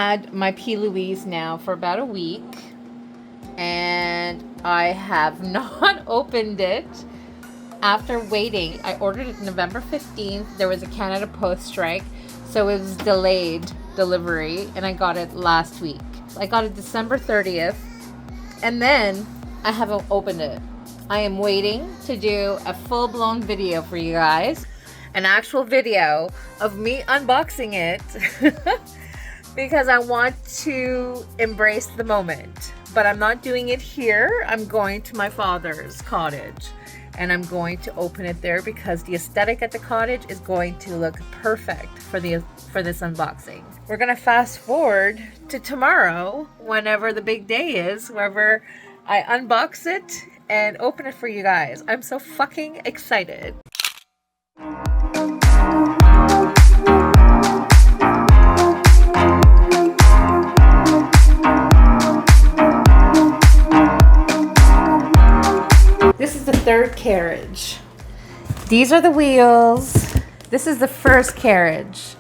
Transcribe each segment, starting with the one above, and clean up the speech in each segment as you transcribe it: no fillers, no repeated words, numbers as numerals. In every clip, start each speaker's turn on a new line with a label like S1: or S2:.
S1: had my PLOUISE now for about a week, and I have not opened it after waiting. I ordered it November 15th. There was a Canada Post strike, so it was delayed delivery, and I got it last week. I got it December 30th, and then I haven't opened it. I am waiting to do a full-blown video for you guys, an actual video of me unboxing it because I want to embrace the moment. But I'm not doing it here. I'm going to my father's cottage, and I'm going to open it there because the aesthetic at the cottage is going to look perfect for this unboxing. We're gonna fast forward to tomorrow, whenever the big day is, wherever I unbox it and open it for you guys. I'm so fucking excited. This is the third carriage. These are the wheels. This is the first carriage.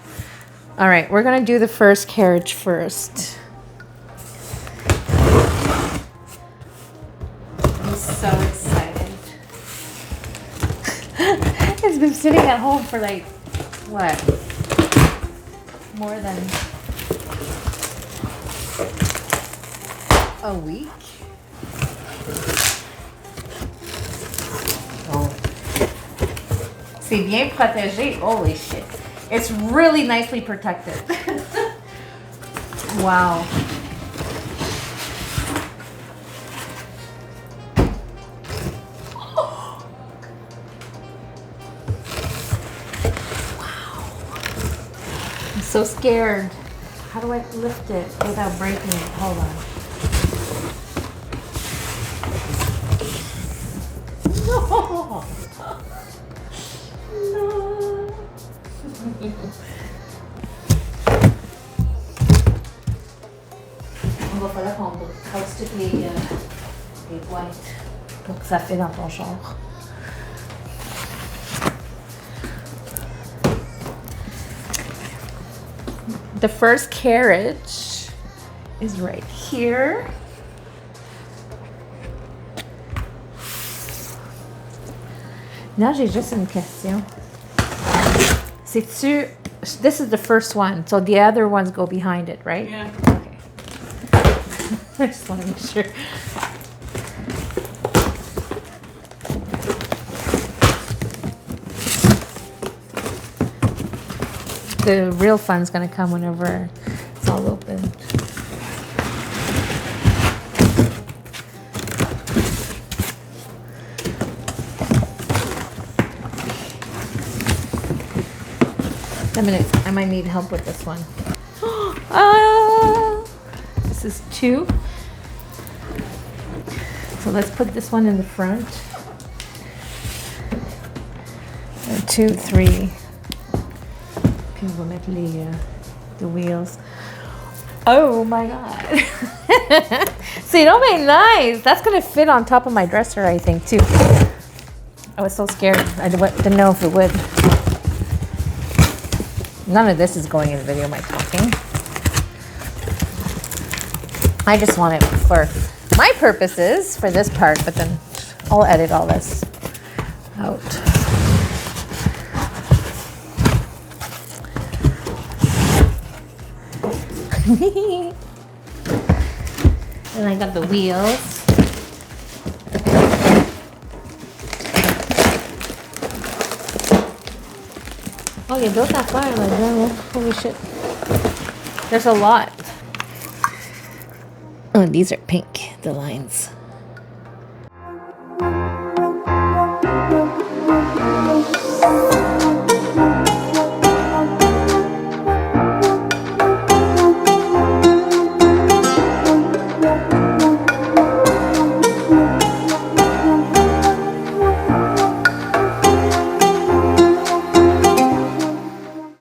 S1: All right, we're gonna do the first carriage first. I'm so excited. It's been sitting at home for like, what? More than a week? Oh. C'est bien protégé. Holy shit. It's really nicely protected. Wow. I'm so scared. How do I lift it without breaking it? Hold on. No. No. On va falloir qu'on casse toutes les boîtes pour que ça fait dans ton genre. The first carriage is right here. Now j'ai juste une question. C'est-tu... This is the first one, so the other ones go behind it, right?
S2: Yeah.
S1: Okay. I just want to make sure. The real fun's gonna come whenever it's all open. A minute, I might need help with this one. This is 2. So let's put this one in the front. 2, 3. Puis on va mettre the wheels. Oh my god. See, don't be nice. That's gonna fit on top of my dresser, I think, too. I was so scared. I didn't know if it would. None of this is going in the video, my talking. I just want it for my purposes for this part, but then I'll edit all this out. And I got the wheels. Oh, you built that fire like that. Holy shit. There's a lot. Oh, these are pink, the lines.